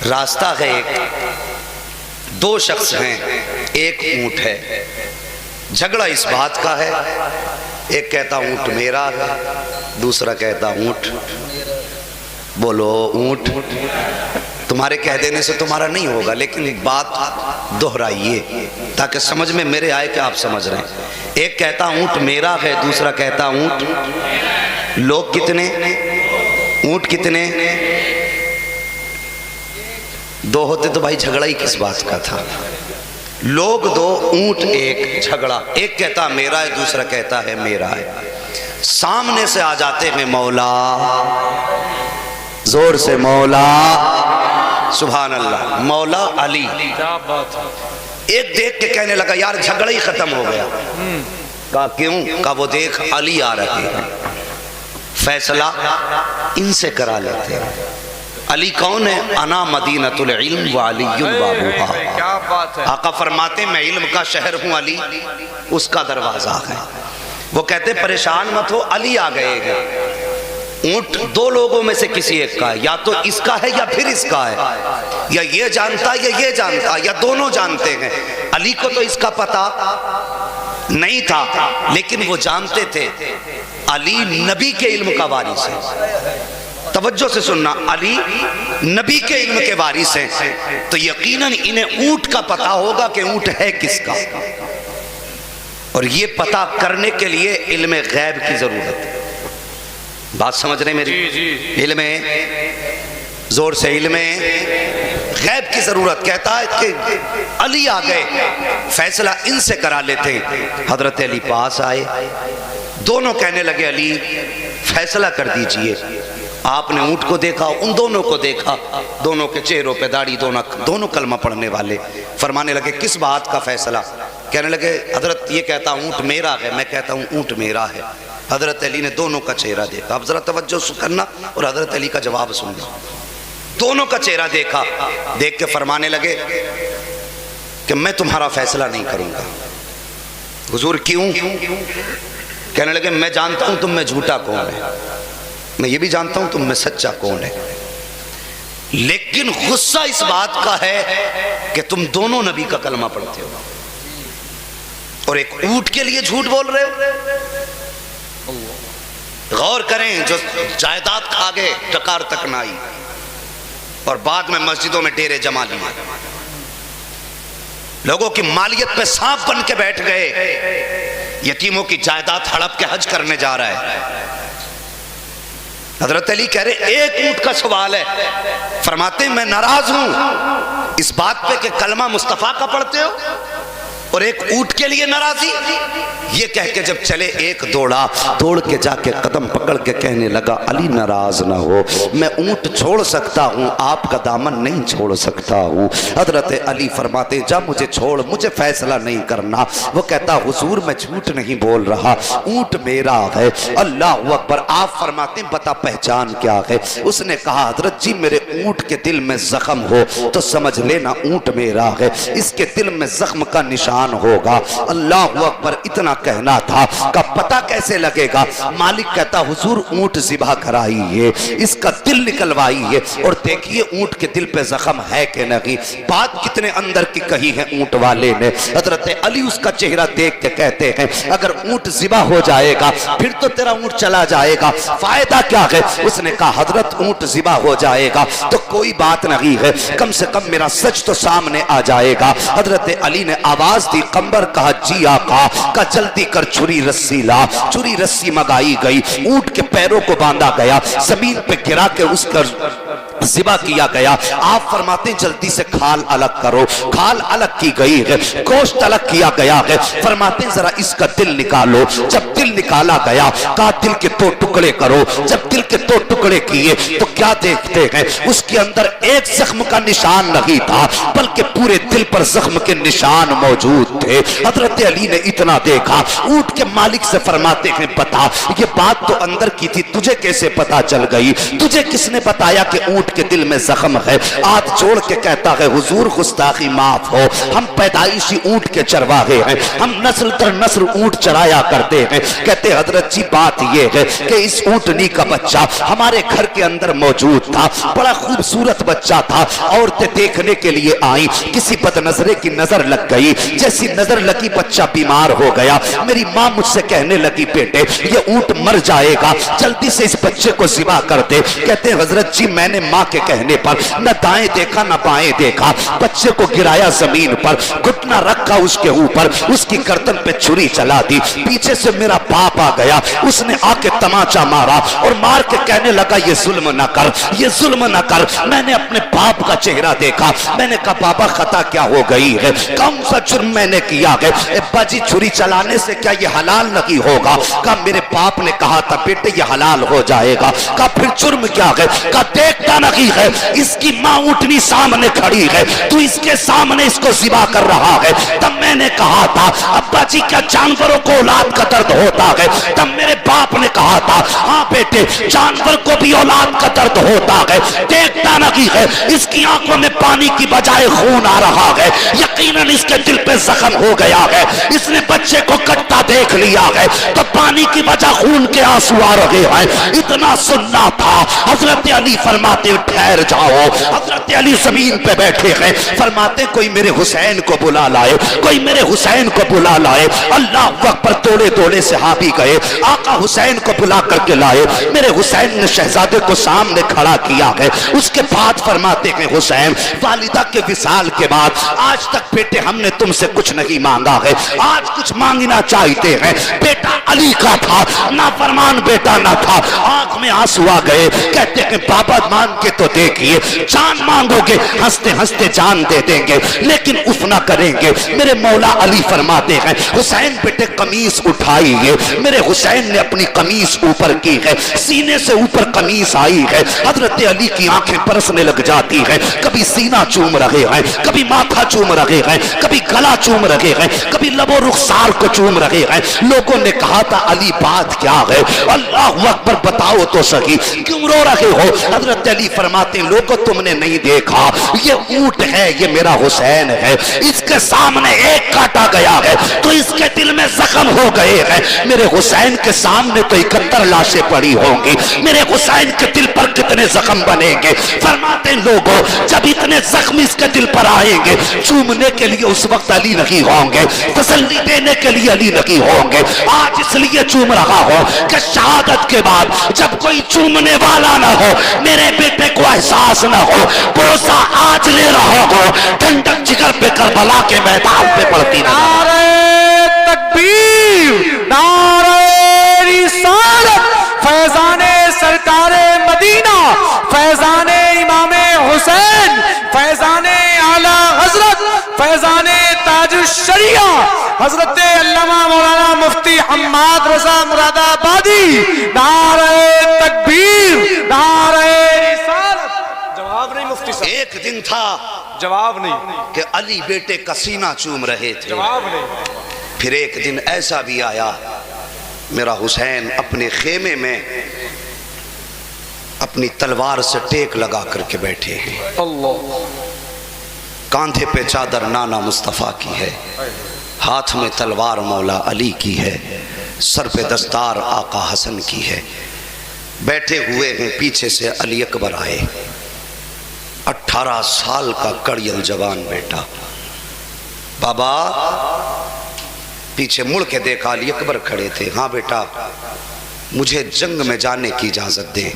راستہ ہے ایک، دو شخص ہیں، ایک اونٹ ہے، جھگڑا اس بات کا ہے، ایک کہتا اونٹ میرا ہے، دوسرا کہتا اونٹ، بولو اونٹ تمہارے کہہ دینے سے تمہارا نہیں ہوگا، لیکن بات دہرائیے تاکہ سمجھ میں میرے آئے کہ آپ سمجھ رہے ہیں۔ ایک کہتا اونٹ میرا ہے، دوسرا کہتا اونٹ، لوگ کتنے، اونٹ کتنے، دو ہوتے تو بھائی جھگڑا ہی کس بات کا تھا، لوگ دو اونٹ ایک، جھگڑا، ایک کہتا میرا ہے، دوسرا کہتا ہے میرا ہے، سامنے سے آ جاتے ہیں مولا، زور سے مولا، سبحان اللہ، مولا علی، ایک دیکھ کے کہنے لگا یار جھگڑا ہی ختم ہو گیا، کہا کیوں، کہا وہ دیکھ علی آ رہے ہیں، فیصلہ ان سے کرا لیتے ہیں۔ علی کون ہے؟ انا مدینۃ العلم وعلی بابوہا، آقا فرماتے میں علم کا شہر ہوں، علی اس کا دروازہ ہے۔ وہ کہتے پریشان مت ہو، علی آ گئے ہیں، اونٹ دو لوگوں میں سے کسی ایک کا ہے، یا تو اس کا ہے یا پھر اس کا ہے، یا یہ جانتا یا یہ جانتا یا دونوں جانتے ہیں۔ علی کو تو اس کا پتہ نہیں تھا، لیکن وہ جانتے تھے علی نبی کے علم کا وارث ہے۔ توجہ سے سننا، علی نبی کے علم کے وارث ہیں، تو یقیناً انہیں اونٹ کا پتہ ہوگا کہ اونٹ ہے کس کا، اور یہ پتہ کرنے کے لیے علم غیب کی ضرورت ہے۔ بات سمجھ رہے ہیں میری؟ علم زور سے، علم غیب کی ضرورت، کہتا ہے کہ علی آ گئے، فیصلہ ان سے کرا لیتے ہیں۔ حضرت علی پاس آئے، دونوں کہنے لگے علی فیصلہ کر دیجئے۔ آپ نے اونٹ کو دیکھا، ان دونوں کو دیکھا، دونوں کے چہروں پہ داڑھی، دونوں کلمہ پڑھنے والے، فرمانے لگے کس بات کا فیصلہ؟ کہنے لگے حضرت یہ کہتا اونٹ میرا ہے، میں کہتا ہوں اونٹ میرا ہے۔ حضرت علی نے دونوں کا چہرہ دیکھا، اب ذرا توجہ کرنا اور حضرت علی کا جواب سننا۔ دونوں کا چہرہ دیکھا، دیکھ کے فرمانے لگے کہ میں تمہارا فیصلہ نہیں کروں گا۔ حضور کیوں؟ کہنے لگے میں جانتا ہوں تم میں جھوٹا کون ہے، میں یہ بھی جانتا ہوں تم میں سچا کون ہے، لیکن غصہ اس بات کا ہے کہ تم دونوں نبی کا کلمہ پڑھتے ہو اور ایک اونٹ کے لیے جھوٹ بول رہے ہو۔ غور کریں، جو جائیداد کھا گئے ٹکار تک نہ آئی، اور بعد میں مسجدوں میں ڈیرے جما لیے، لوگوں کی مالیت پہ سانپ بن کے بیٹھ گئے، یتیموں کی جائیداد ہڑپ کے حج کرنے جا رہا ہے۔ حضرت علی کہہ رہے ایک اونٹ کا سوال ہے، فرماتے ہیں میں ناراض ہوں اس بات پہ کہ کلمہ مصطفیٰ کا پڑھتے ہو، اور ایک اونٹ کے لیے ناراضی۔ یہ کہہ کے جب چلے، ایک دوڑا، دوڑ کے جا کے قدم پکڑ کے کہنے لگا علی ناراض نہ ہو، میں اونٹ چھوڑ سکتا ہوں، آپ کا دامن نہیں چھوڑ سکتا ہوں۔ حضرت علی فرماتے جا مجھے چھوڑ، مجھے فیصلہ نہیں کرنا۔ وہ کہتا حضور میں جھوٹ نہیں بول رہا، اونٹ میرا ہے۔ اللہ اکبر۔ آپ فرماتے ہیں بتا پہچان کیا ہے؟ اس نے کہا حضرت جی میرے اونٹ کے دل میں زخم ہو تو سمجھ لینا اونٹ میرا ہے، اس کے دل میں زخم کا نشان ہوگا۔ اللہ اکبر۔ اتنا کہنا تھا کہ پتہ کیسے لگے گا؟ مالک کہتا حضور اونٹ ذبح کرائیے، اس کا دل نکلوائیے اور دیکھیے اونٹ کے دل پہ زخم ہے کہ نہیں۔ بات کتنے اندر کی کہی ہے اونٹ والے نے۔ حضرت علی اس کا چہرہ دیکھ کے کہتے ہیں اگر اونٹ ذبح ہو جائے گا پھر تو تیرا اونٹ چلا جائے گا، فائدہ کیا ہے؟ اس نے کہا حضرت اونٹ ذبح ہو جائے گا تو کوئی بات نہیں ہے، کم سے کم میرا سچ تو سامنے آ جائے گا۔ حضرت علی نے آواز دی قمبر، کہا جی آقا، کا جلدی کر چھری رسی لا۔ چھری رسی منگائی گئی، اونٹ کے پیروں کو باندھا گیا، زمین پہ گرا کے اس کا ذبح کیا گیا۔ آپ فرماتے ہیں جلدی سے کھال الگ کرو، کھال الگ کی گئی ہے، گوشت الگ کیا گیا ہے۔ فرماتے ہیں ذرا اس کا دل نکالو۔ جب دل نکالا گیا کہا دل کے دو ٹکڑے کرو۔ جب دل کے دو ٹکڑے کیے تو کیا دیکھتے ہیں؟ اس کے اندر ایک زخم کا نشان نہیں تھا بلکہ پورے دل پر زخم کے نشان موجود تھے۔ حضرت علی نے اتنا دیکھا، اونٹ کے مالک سے فرماتے ہیں بتا یہ بات تو اندر کی تھی، تجھے کیسے پتا چل گئی؟ تجھے کس نے بتایا کہ اونٹ کے دل میں زخم ہے، ہاتھ جوڑ کے کہتا ہے حضور گستاخی معاف ہو، ہم پیدائشی اونٹ کے چرواہے ہیں، ہم نسل در نسل اونٹ چرایا کرتے ہیں۔ کہتے حضرت جی بات یہ ہے کہ اس اونٹنی کا بچہ ہمارے گھر کے اندر موجود تھا، بڑا خوبصورت بچہ تھا، عورتیں دیکھنے کے لیے آئیں، کسی بد نظرے کی نظر لگ گئی، جیسی نظر لگی بچہ بیمار ہو گیا۔ میری ماں مجھ سے کہنے لگی بیٹے یہ اونٹ مر جائے گا، جلدی سے اس بچے کو ذبح کر دے۔ کہتے ہیں حضرت جی میں نے ماں کے کہنے پر نہ دائیں دیکھا نہ بائیں دیکھا، بچے کو گرایا زمین پر، گھٹنا رکھا اس کے اوپر، اس کی گردن پہ چھری چلا دی۔ پیچھے سے میرا باپ آ گیا، اس نے آ کے تماچا مارا اور مار کے کہنے لگا یہ ظلم نہ کر، یہ ظلم نہ کر۔ میں نے اپنے باپ کا چہرہ دیکھا، میں نے کہا بابا خطا کیا ہو گئی ہے، کون سا جرم میں نے کیا ہے؟ ابا جی چھری چلانے سے کیا یہ حلال نہیں ہوگا؟ کہا میرے باپ نے کہا تھا بیٹے یہ حلال ہو جائے گا۔ کہا پھر جرم کیا ہے؟ کہا دیکھتا نہیں ہے اس کی ماں اونٹنی سامنے کھڑی ہے، تو اس کے سامنے اس کو ذبح کر رہا ہے۔ تب میں نے کہا تھا ابا جی کیا جانوروں کو اولاد کا درد ہوتا ہے؟ تب میرے باپ نے کہا تھا ہاں بیٹے جانور کو بھی اولاد کا درد ہوتا ہے، دیکھتا نہیں ہے اس کی آنکھوں میں پانی کی بجائے خون آ رہا ہے، یقیناً اس کے دل پہ زخم ہو گیا ہے، اس نے بچے کو کٹتا دیکھ لیا ہے تو پانی کی بجائے خون کے آنسو آ رہے ہیں۔ اتنا سننا تھا۔ حضرت علی فرماتے ٹھہر جاؤ۔ حضرت علی زمین پہ بیٹھے ہیں، فرماتے کوئی میرے حسین کو بلا لائے، کوئی میرے حسین کو بلا لائے۔ اللہ اکبر، دوڑے دوڑے صحابی گئے، آقا حسین کو بلا کر کے لائے۔ میرے حسین نے شہزادے کو سامنے کھڑا کیا ہے، اس کے بعد فرماتے ہیں حسین والدہ کے وصال کے بعد آج تک بیٹے ہم نے تم سے کچھ نہیں مانگا ہے، آج کچھ مانگنا چاہتے ہیں۔ بیٹا علی کا تھا، نافرمان بیٹا نہ تھا۔ آنکھ میں آنسو آ گئے، کہتے ہیں بابا مانگ کے تو دیکھیے، جان مانگو گے ہنستے ہنستے جان دے دیں گے لیکن اف نہ کریں گے۔ میرے مولا علی فرماتے ہیں حسین بیٹے قمیص اٹھائیے۔ میرے حسین نے اپنی قمیص اوپر کی ہے، سینے سے اوپر قمیص آئی ہے۔ حضرت علی کی آنکھیں برسنے لگ جاتی ہیں، کبھی سینہ چوم رہے ہیں، کبھی ماتھا چوم رہے ہیں، کبھی گلا چوم رہے ہیں، کبھی لب و رخسار کو چوم رہے ہیں۔ لوگوں نے کہا تھا علی بات کیا ہے؟ اللہ اکبر بتاؤ تو صحیح، کیوں رو رہے ہو؟ حضرت علی فرماتے ہیں لوگوں تم نے نہیں دیکھا، یہ اونٹ ہے، یہ میرا حسین ہے، اس کے سامنے ایک کاٹا گیا ہے تو اس کے دل میں زخم ہو گئے ہیں۔ میرے حسین کے سامنے تو 71 لاشیں پڑی ہوں گی، میرے حسین کے دل پر کتنے زخم بنیں گے؟ فرماتے ہیں لوگوں جب اتنے زخم اس کے دل پر آئیں گے، چومنے کے لیے اس وقت علی نہیں ہوں گے، تسلی دینے کے لیے علی نہیں ہوں گے۔ آج اس لیے چوم رہا ہو کہ شہادت کے بعد جب کوئی چومنے والا نہ ہو، میرے بیٹے کو احساس نہ ہو، بوسہ آج لے رہا ہو، ٹھنڈک جگر پہ کربلا کے میدان پہ پڑتی نہ۔ نعرہ تکبیر، نعرہ رسالت، فیضان سرکار مدینہ، فیضان امام حسین، فیضان اعلی حضرت، فیضان تاج الشریعہ حضرت علامہ مولانا مفتی حماد رضا مراد آبادی۔ نعرہ تکبیر، نعرہ رسالت۔ جواب نہیں مفتی صاحب، ایک دن تھا جواب نہیں، کہ علی بیٹے کا سینہ چوم رہے تھے، جواب نہیں۔ پھر ایک دن ایسا بھی آیا میرا حسین اپنے خیمے میں اپنی تلوار سے ٹیک لگا کر کے بیٹھے ہیں، اللہ، کاندھے پہ چادر نانا مصطفیٰ کی ہے، ہاتھ میں تلوار مولا علی کی ہے، سر پہ دستار آقا حسن کی ہے، بیٹھے ہوئے ہیں۔ پیچھے سے علی اکبر آئے، 18 سال کا کڑیل جوان بیٹا۔ بابا پیچھے مڑ کے دیکھا، علی اکبر کھڑے تھے۔ ہاں بیٹا مجھے جنگ میں جانے کی اجازت دے۔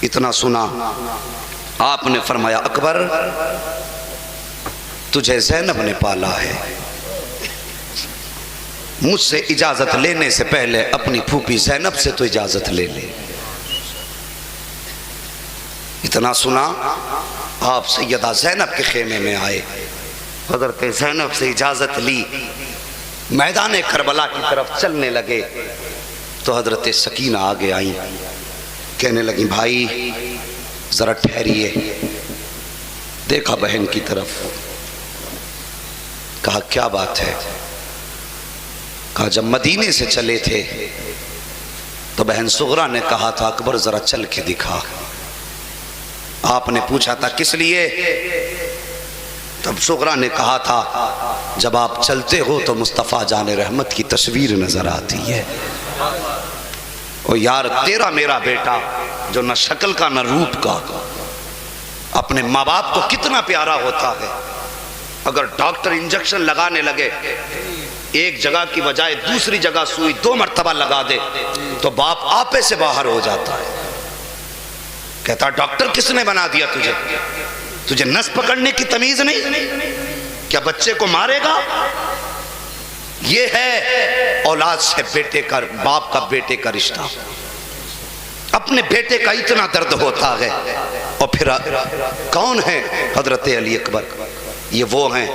اتنا سنا آپ نے فرمایا اکبر تجھے زینب نے پالا ہے، مجھ سے اجازت لینے سے پہلے اپنی پھوپھی زینب سے تو اجازت لے لے۔ اتنا سنا آپ سیدہ زینب کے خیمے میں آئے، حضرت زینب سے اجازت لی، میدان کربلا کی طرف چلنے لگے تو حضرت سکینہ آگے آئیں، کہنے لگیں بھائی ذرا ٹھہریے۔ دیکھا بہن کی طرف، کہا کیا بات ہے؟ کہا جب مدینے سے چلے تھے تو بہن صغرا نے کہا تھا اکبر ذرا چل کے دکھا۔ آپ نے پوچھا تھا کس لیے؟ تب صغرا نے کہا تھا جب آپ چلتے ہو تو مصطفیٰ جان رحمت کی تصویر نظر آتی ہے۔ او یار تیرا میرا بیٹا جو نہ شکل کا نہ روپ کا اپنے ماں باپ کو کتنا پیارا ہوتا ہے، اگر ڈاکٹر انجیکشن لگانے لگے ایک جگہ کی بجائے دوسری جگہ سوئی 2 مرتبہ لگا دے تو باپ آپے سے باہر ہو جاتا ہے، کہتا ڈاکٹر کس نے بنا دیا تجھے نس پکڑنے کی تمیز نہیں؟ کیا بچے کو مارے گا؟ یہ ہے اولاد سے بیٹے کا، باپ کا بیٹے کا رشتہ۔ اپنے بیٹے کا اتنا درد ہوتا ہے، اور پھر کون ہے حضرت علی اکبر؟ یہ وہ ہیں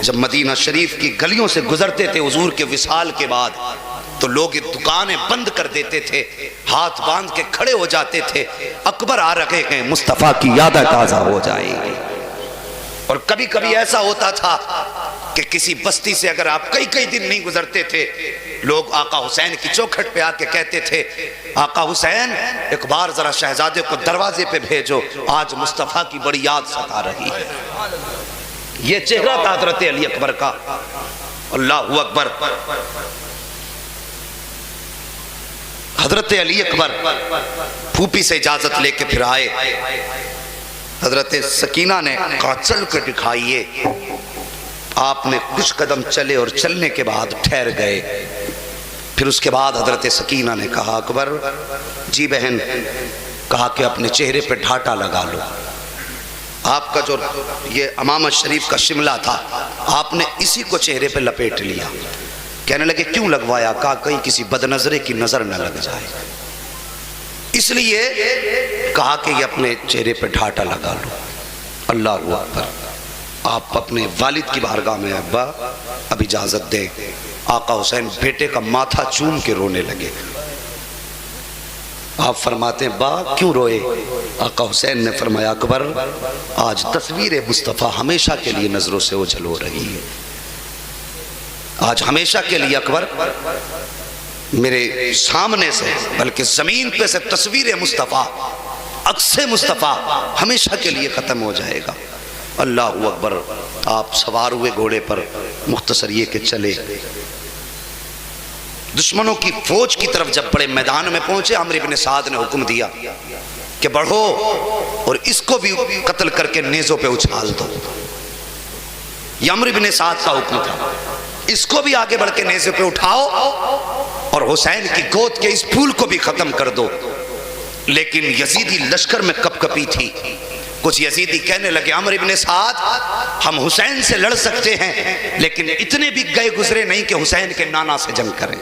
جب مدینہ شریف کی گلیوں سے گزرتے تھے حضور کے وصال کے بعد تو لوگ دکانیں بند کر دیتے تھے، ہاتھ باندھ کے کھڑے ہو جاتے تھے، اکبر آ رہے ہیں، مصطفیٰ کی یادیں تازہ ہو جائیں گی۔ اور کبھی کبھی ایسا ہوتا تھا کہ کسی بستی سے اگر آپ کئی دن نہیں گزرتے تھے، لوگ آقا حسین کی چوکھٹ پہ آ کے کہتے تھے آقا حسین ایک بار ذرا شہزادے کو دروازے پہ بھیجو، آج مصطفیٰ کی بڑی یاد ستا رہی ہے۔ یہ چہرہ تھا حضرت علی اکبر کا۔ اللہ اکبر۔ حضرت علی اکبر پھوپھی سے اجازت لے کے پھر آئے، حضرت سکینہ نے کہا چل کے دکھائیے، آپ نے کچھ قدم چلے اور چلنے کے بعد ٹھہر گئے، پھر اس کے بعد حضرت سکینہ نے کہا اکبر جی بہن، کہا کہ اپنے چہرے پہ ڈھاٹا لگا لو، آپ کا جو یہ امامہ شریف کا شملہ تھا آپ نے اسی کو چہرے پہ لپیٹ لیا۔ کہنے لگے کیوں لگوایا؟ کہا کہیں کسی بدنظرے کی نظر نہ لگ جائے، اس لیے کہا کہ یہ اپنے چہرے پہ ڈھاٹا لگا لو۔ اللہ اکبر۔ آپ اپنے والد کی بارگاہ میں ابا اب اجازت دیں، آقا حسین بیٹے کا ماتھا چوم کے رونے لگے۔ آپ فرماتے ہیں با کیوں روئے؟ آقا حسین نے فرمایا اکبر آج تصویر مصطفیٰ ہمیشہ کے لیے نظروں سے اوجھل ہو رہی ہے، آج ہمیشہ کے لیے اکبر میرے سامنے سے بلکہ زمین پہ سے تصویر مصطفیٰ، عکس مصطفیٰ ہمیشہ کے لیے ختم ہو جائے گا۔ اللہ اکبر۔ آپ سوار ہوئے گھوڑے پر، مختصر یہ کہ چلے، دشمنوں کی فوج کی طرف جب بڑے میدان میں پہنچے، عمرو بن سعد نے حکم دیا کہ بڑھو اور اس کو بھی قتل کر کے نیزوں پہ اچھال دو۔ یہ عمرو بن سعد کا حکم تھا، اس کو بھی آگے بڑھ کے نیزے پہ اٹھاؤ اور حسین کی گود کے اس پھول کو بھی ختم کر دو۔ لیکن یزیدی لشکر میں کپ کپی تھی، کچھ یزیدی کہنے لگے عمرو بن سعد ہم حسین سے لڑ سکتے ہیں لیکن اتنے بھی گئے گزرے نہیں کہ حسین کے نانا سے جنگ کریں۔